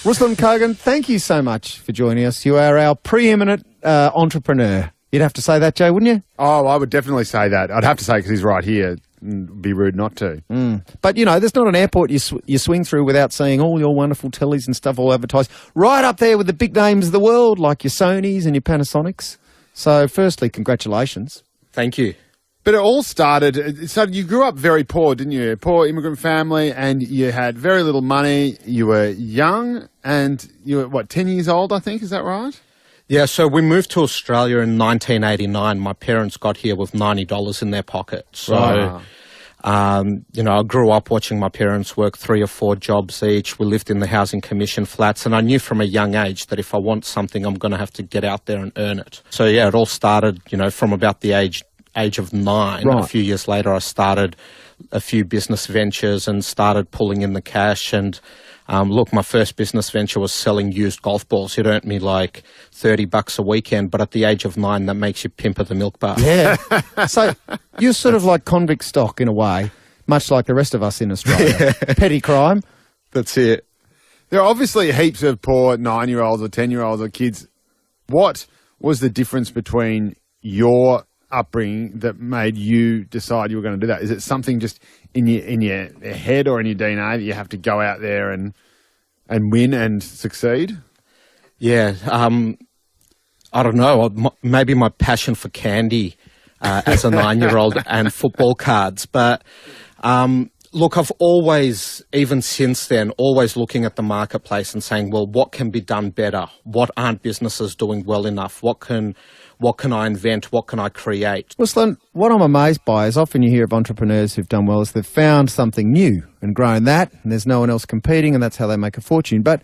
Ruslan Kogan, thank you so much for joining us. You are our preeminent entrepreneur. You'd have to say that, Jay, wouldn't you? Oh, I would definitely say that. I'd have to say because he's right here. It'd be rude not to. But, you know, there's not an airport you swing through without seeing all your wonderful tellies and stuff all advertised. Right up there with the big names of the world, like your Sonys and your Panasonics. So, firstly, congratulations. Thank you. But it started, you grew up very poor, didn't you? Poor immigrant family, and you had very little money. You were young, and you were, 10 years old, I think, is that right? Yeah, so we moved to Australia in 1989. My parents got here with $90 in their pocket. So, I grew up watching my parents work 3 or 4 jobs each. We lived in the Housing Commission flats, and I knew from a young age that if I want something, I'm going to have to get out there and earn it. So, yeah, it all started, from about the age of 9. Right. A few years later, I started a few business ventures and started pulling in the cash. And my first business venture was selling used golf balls. It earned me like $30 a weekend, but at the age of 9, that makes you pimp at the milk bar. Yeah. So you're sort of like convict stock in a way, much like the rest of us in Australia. Yeah. Petty crime. That's it. There are obviously heaps of poor 9-year-olds or 10-year-olds or kids. What was the difference between your upbringing that made you decide you were going to do that? Is it something just in your head or in your DNA that you have to go out there and win and succeed? Yeah, I don't know. Maybe my passion for candy as a 9-year-old and football cards. But look, I've always, even since then, always looking at the marketplace and saying, well, what can be done better? What aren't businesses doing well enough? What can I invent? What can I create? Ruslan, what I'm amazed by is often you hear of entrepreneurs who've done well is they've found something new and grown that, and there's no one else competing, and that's how they make a fortune. But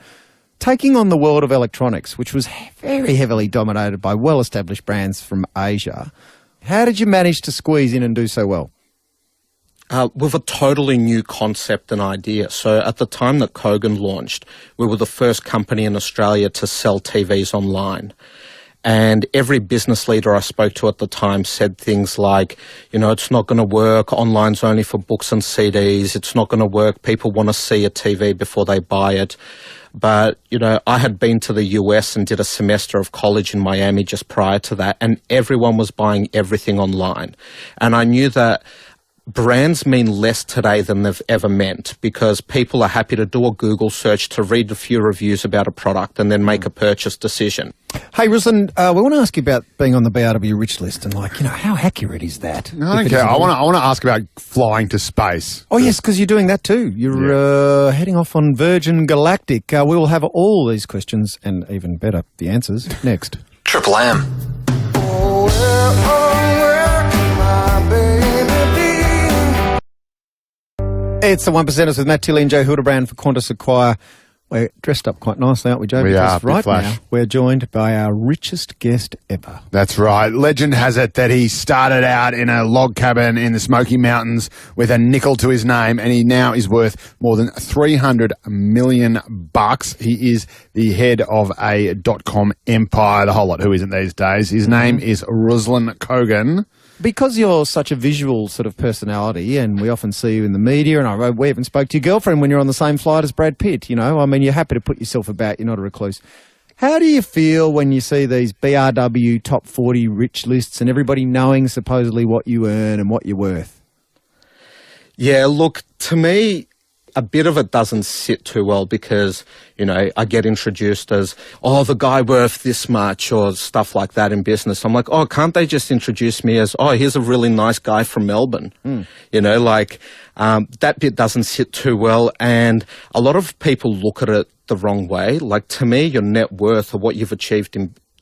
taking on the world of electronics, which was very heavily dominated by well-established brands from Asia, how did you manage to squeeze in and do so well? With a totally new concept and idea. So at the time that Kogan launched, we were the first company in Australia to sell TVs online. And every business leader I spoke to at the time said things like, it's not going to work. Online's only for books and CDs. It's not going to work. People want to see a TV before they buy it. But, I had been to the US and did a semester of college in Miami just prior to that, and everyone was buying everything online. And I knew that brands mean less today than they've ever meant, because people are happy to do a Google search, to read a few reviews about a product and then make a purchase decision. Hey, Ruslan, we want to ask you about being on the BRW Rich List and, how accurate is that? No, I don't care. I want to ask about flying to space. Oh, yes, because you're doing that too. You're heading off on Virgin Galactic. We will have all these questions and even better, the answers, next. Triple M. It's the 1%ers with Matt Tilley and Joe Hildebrand for Qantas Acquire. We're dressed up quite nicely, aren't we, Joe? We because are, right flash. now we're joined by our richest guest ever. That's right. Legend has it that he started out in a log cabin in the Smoky Mountains with a nickel to his name, and he now is worth more than $300 million. He is the head of a .com empire, the whole lot who isn't these days. His name is Ruslan Kogan. Because you're such a visual sort of personality, and we often see you in the media, and we even spoke to your girlfriend when you're on the same flight as Brad Pitt, you're happy to put yourself about, you're not a recluse. How do you feel when you see these BRW top 40 rich lists and everybody knowing supposedly what you earn and what you're worth? Yeah, look, to me, a bit of it doesn't sit too well because, I get introduced as, the guy worth this much or stuff like that in business. I'm like, can't they just introduce me as, here's a really nice guy from Melbourne? That bit doesn't sit too well. And a lot of people look at it the wrong way. Like, to me, your net worth or what you've achieved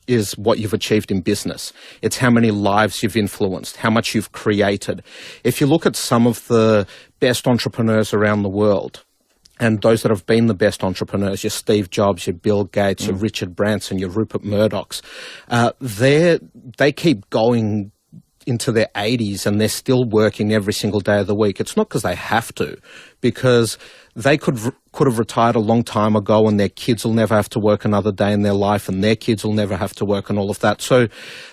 is what you've achieved in business. It's how many lives you've influenced, how much you've created. If you look at some of the best entrepreneurs around the world, and those that have been the best entrepreneurs, your Steve Jobs, your Bill Gates, your Richard Branson, your Rupert Murdochs, they keep going into their 80s and they're still working every single day of the week. It's not because they have to, because they could could have retired a long time ago and their kids will never have to work another day in their life and their kids will never have to work and all of that. So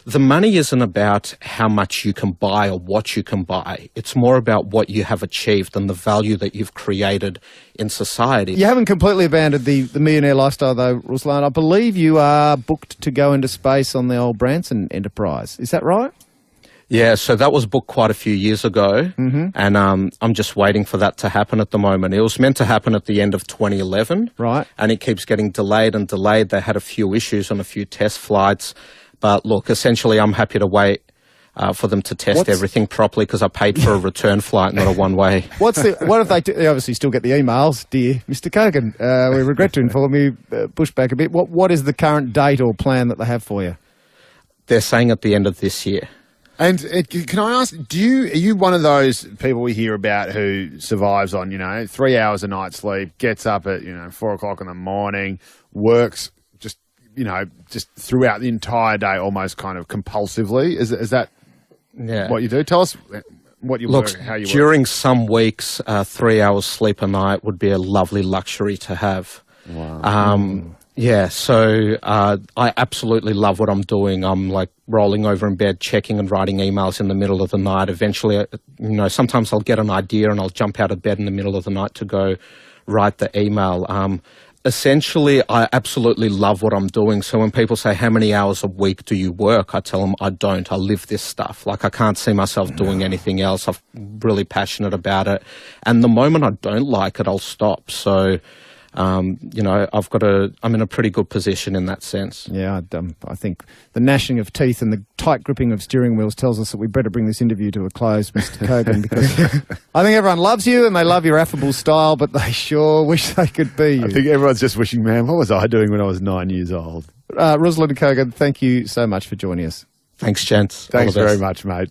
the money isn't about how much you can buy or what you can buy. It's more about what you have achieved and the value that you've created in society. You haven't completely abandoned the millionaire lifestyle, though, Ruslan. I believe you are booked to go into space on the old Branson Enterprise. Is that right? Yeah, so that was booked quite a few years ago, and I'm just waiting for that to happen at the moment. It was meant to happen at the end of 2011, right? And it keeps getting delayed and delayed. They had a few issues on a few test flights, but look, essentially I'm happy to wait for them to test everything properly because I paid for a return flight, not a one-way. What if they obviously still get the emails, dear Mr. Kogan, we regret to inform you, push back a bit. What is the current date or plan that they have for you? They're saying at the end of this year. And can I ask, are you one of those people we hear about who survives on, 3 hours a night sleep, gets up at, 4 o'clock in the morning, works just throughout the entire day almost kind of compulsively? Is that what you do? Tell us what you work, how you work. During some weeks, 3 hours sleep a night would be a lovely luxury to have. Wow. Yeah, so I absolutely love what I'm doing. I'm like rolling over in bed, checking and writing emails in the middle of the night. Eventually, sometimes I'll get an idea and I'll jump out of bed in the middle of the night to go write the email. Essentially, I absolutely love what I'm doing. So when people say, how many hours a week do you work? I tell them I don't. I live this stuff. Like I can't see myself doing anything else. I'm really passionate about it. And the moment I don't like it, I'll stop. So I'm in a pretty good position in that sense. Yeah, I think the gnashing of teeth and the tight gripping of steering wheels tells us that we better bring this interview to a close, Mr. Kogan, because I think everyone loves you and they love your affable style, but they sure wish they could be you. I think everyone's just wishing, man, what was I doing when I was 9 years old? Ruslan Kogan, thank you so much for joining us. Thanks, gents. Thanks very much, mate.